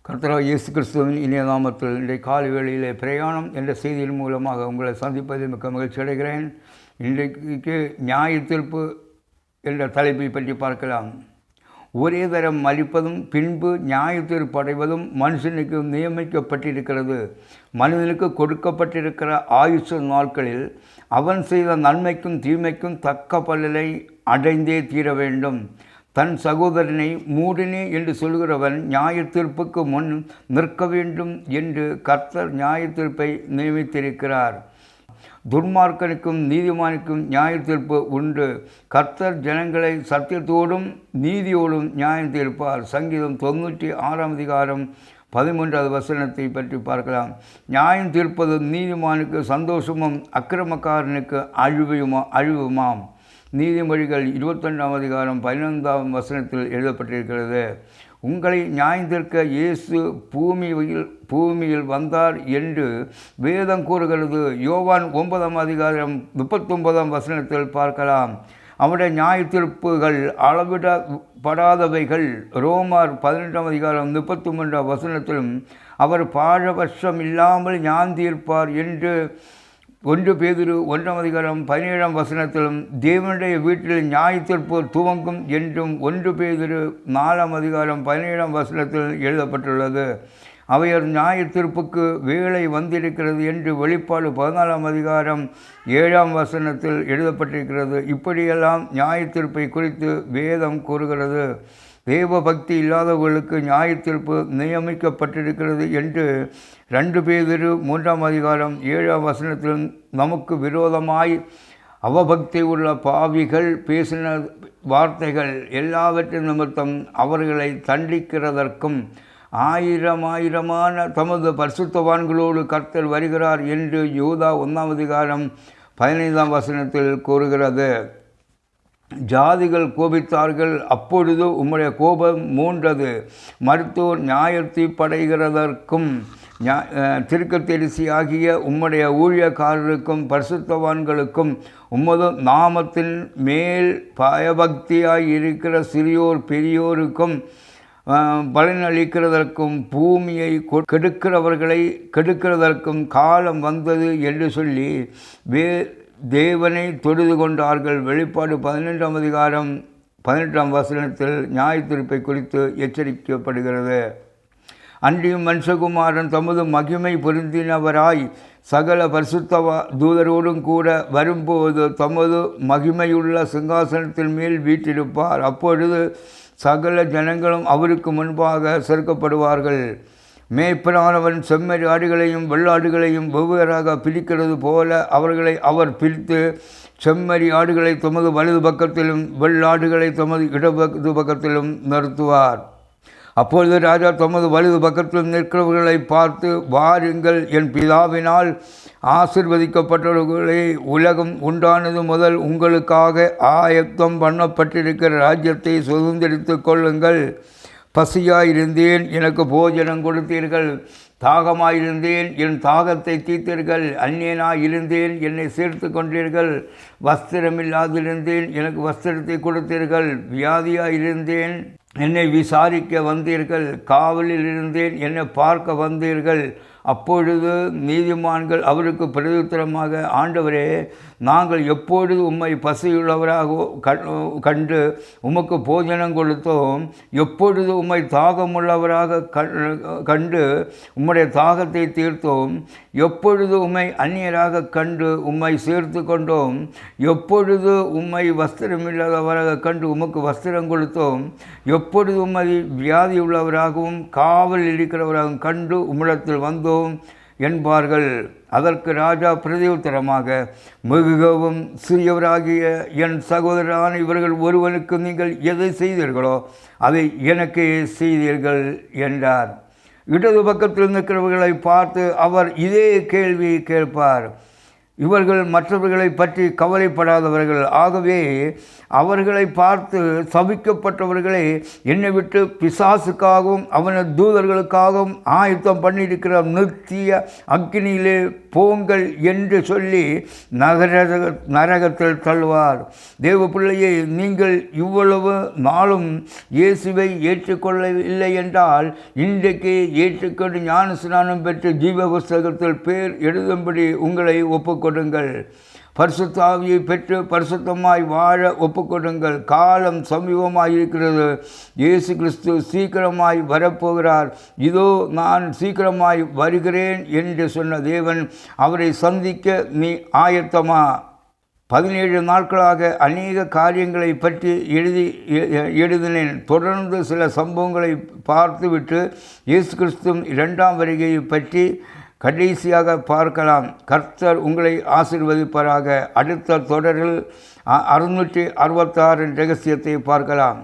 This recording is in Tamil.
கர்த்தராகிய இயேசு கிறிஸ்துவின் இனிய நாமத்தில் இன்றைய காலை வேளையிலே பிரயாணம் என்ற செய்தியின் மூலமாக உங்களை சந்திப்பதில் மிக்க மகிழ்ச்சி அடைகிறேன். இன்றைக்கு நியாய தீர்ப்பு என்ற தலைப்பை பற்றி பார்க்கலாம். ஒரே தரம் மலிப்பதும் பின்பு நியாய தீர்ப்பு அடைவதும் மனுஷனுக்கு நியமிக்கப்பட்டிருக்கிறது. மனிதனுக்கு கொடுக்கப்பட்டிருக்கிற ஆயுசு நாட்களில் அவன் செய்த நன்மைக்கும் தீமைக்கும் தக்க பலனை அடைந்தே தீர வேண்டும். தன் சகோதரனை மூடனே என்று சொல்கிறவன் நியாய தீர்ப்புக்கு முன் நிற்க வேண்டும் என்று கர்த்தர் நியாய தீர்ப்பை நியமித்திருக்கிறார். துன்மார்க்கனுக்கும் நீதிமானுக்கும் நியாய தீர்ப்பு உண்டு. கர்த்தர் ஜனங்களை சத்தியத்தோடும் நீதியோடும் நியாயம் தீர்ப்பார். சங்கீதம் 96 13வது வசனத்தை பற்றி பார்க்கலாம். நியாயம் தீர்ப்பது நீதிமானுக்கு சந்தோஷமும் அக்கிரமக்காரனுக்கு அழிவுமாம். நீதிமொழிகள் 21 வசனத்தில் எழுதப்பட்டிருக்கிறது. உங்களை நியாயந்தீர்க்க இயேசு பூமியில் வந்தார் என்று வேதம் கூறுகிறது. யோவான் 9 வசனத்தில் பார்க்கலாம். அவருடைய நியாய தீர்ப்புகள் அளவிடப்படாதவைகள். ரோமர் 18 வசனத்திலும் அவர் பாரபட்சம் இல்லாமல் நியாயம் தீர்ப்பார் என்று 1 பேதுரு 1 வசனத்திலும் தேவனுடைய வீட்டில் நியாய தீர்ப்பு துவங்கும் என்றும் 1 பேதுரு 4 வசனத்தில் எழுதப்பட்டுள்ளது. அவையர் நியாய தீர்ப்புக்கு வேலை வந்திருக்கிறது என்று வெளிப்பாடு 14 வசனத்தில் எழுதப்பட்டிருக்கிறது. இப்படியெல்லாம் நியாய தீர்ப்பை குறித்து வேதம் கூறுகிறது. தேவ பக்தி இல்லாதவர்களுக்கு நியாய தீர்ப்பு நியமிக்கப்பட்டிருக்கிறது என்று 2 பேதுரு 3 வசனத்திலும் நமக்கு விரோதமாய் அவபக்தி உள்ள பாவிகள் பேசின வார்த்தைகள் எல்லாவற்றின் நிமித்தம் அவர்களை தண்டிக்கிறதற்கும் ஆயிரமான தமது பரிசுத்தவான்களோடு கர்த்தர் வருகிறார் என்று யூதா 1 வசனத்தில் கூறுகிறது. ஜாதிகள் கோபித்தார்கள், அப்பொழுது உம்முடைய கோபம் மூண்டது. மருத்துவர் நியாயத்தை படைகிறதற்கும் தீர்க்கதரிசி ஆகிய உம்முடைய ஊழியக்காரருக்கும் பரிசுத்தவான்களுக்கும் உமது நாமத்தின் மேல் பயபக்தியாய் இருக்கிற சிறியோர் பெரியோருக்கும் பலனளிக்கிறதற்கும் பூமியை கெடுக்கிறவர்களை கெடுக்கிறதற்கும் காலம் வந்தது என்று சொல்லி தேவனை தொழுது கொண்டார்கள். வெளிப்பாடு 18 வசனத்தில் நியாய தீர்ப்பை குறித்து எச்சரிக்கப்படுகிறது. அன்றியும் மனுஷகுமாரன் தமது மகிமை பொருந்தினவராய் சகல பரிசுத்த தூதரோடும் கூட வரும்போது தமது மகிமையுள்ள சிங்காசனத்தின் மேல் வீற்றிருப்பார். அப்பொழுது சகல ஜனங்களும் அவருக்கு முன்பாக சேர்க்கப்படுவார்கள். மேய்ப்பனானவன் செம்மறி ஆடுகளையும் வெள்ளாடுகளையும் வெவ்வேறாக பிரிக்கிறது போல அவர்களை அவர் பிரித்து செம்மறி ஆடுகளை தமது வலது பக்கத்திலும் வெள்ளாடுகளை தமது இடது பக்கத்திலும் நிறுத்துவார். அப்பொழுது ராஜா தமது வலது பக்கத்தில் நிற்கிறவர்களை பார்த்து, வாருங்கள், என் பிதாவினால் ஆசிர்வதிக்கப்பட்டவர்களே, உலகம் உண்டானது முதல் உங்களுக்காக ஆயத்தம் பண்ணப்பட்டிருக்கிற ராஜ்யத்தை சுதந்திரித்து கொள்ளுங்கள். பசியாயிருந்தேன், எனக்கு போஜனம் கொடுத்தீர்கள். தாகமாயிருந்தேன், என் தாகத்தை தீர்த்தீர்கள். அந்நியனாயிருந்தேன், என்னை சேர்த்து கொண்டீர்கள். வஸ்திரமில்லாதிருந்தேன், எனக்கு வஸ்திரத்தை கொடுத்தீர்கள். வியாதியாயிருந்தேன், என்னை விசாரிக்க வந்தீர்கள். காவலில் இருந்தேன், என்னை பார்க்க வந்தீர்கள். அப்பொழுது நீதிமான்கள் அவருக்கு பிரதியுத்தரமாக, ஆண்டவரே, நாங்கள் எப்பொழுது உம்மை பசியுள்ளவராக கண்டு உமக்கு போஜனம் கொடுத்தோம்? எப்பொழுது உம்மை தாகமுள்ளவராக கண்டு உம்முடைய தாகத்தை தீர்த்தோம்? எப்பொழுது உம்மை அந்நியராக கண்டு உம்மை சேர்த்து கொண்டோம்? எப்பொழுது உம்மை வஸ்திரமில்லாதவராக கண்டு உமக்கு வஸ்திரம் கொடுத்தோம்? எப்பொழுது உம்மை வியாதியுள்ளவராகவும் காவலில் இருக்கிறவராகவும் கண்டு உம்மிடத்தில் வந்தோம் என்பார்கள். அதற்கு ராஜா பிரதியுத்தரமாக, மிகவும் சிறியவராகிய என் சகோதரரான இவர்கள் ஒருவனுக்கு நீங்கள் எதை செய்தீர்களோ அதை எனக்கு செய்தீர்கள் என்றார். இடது பக்கத்தில் நிற்கிறவர்களை பார்த்து அவர் இதே கேள்வி கேட்பார். இவர்கள் மற்றவர்களை பற்றி கவலைப்படாதவர்கள். ஆகவே அவர்களை பார்த்து சபிக்கப்பட்டவர்களே, என்னை விட்டு பிசாசுக்காகவும் அவனது தூதர்களுக்காகவும் ஆயத்தம் பண்ணியிருக்கிற நித்திய அக்கினியிலே போங்கள் என்று சொல்லி நரகத்தில் தள்ளுவார். தேவ பிள்ளையே, நீங்கள் இவ்வளவு நாளும் இயேசுவை ஏற்றுக்கொள்ளவில்லை என்றால் இன்றைக்கு ஏற்றுக்கொண்டு ஞான ஸ்நானம் பெற்று ஜீவ புஸ்தகத்தில் பேர் எழுதும்படி உங்களை ஒப்புக்கொடுங்கள். பரிசுத்த ஆவியை பெற்று பரிசுத்தமாய் வாழ ஒப்புக்கொடுங்கள். காலம் சமீபமாக இருக்கிறது. இயேசு கிறிஸ்து சீக்கிரமாய் வரப்போகிறார். இதோ நான் சீக்கிரமாய் வருகிறேன் என்று சொன்ன தேவன், அவரை சந்திக்க நீ ஆயத்தமா? 17 நாட்களாக அநேக காரியங்களை பற்றி எழுதினேன். தொடர்ந்து சில சம்பவங்களை பார்த்துவிட்டு இயேசு கிறிஸ்துவின் 2ஆம் வருகையை பற்றி கடைசியாக பார்க்கலாம். கர்த்தர் உங்களை ஆசீர்வதிப்பாராக. அடுத்த தொடரில் 666 ரகசியத்தை பார்க்கலாம்.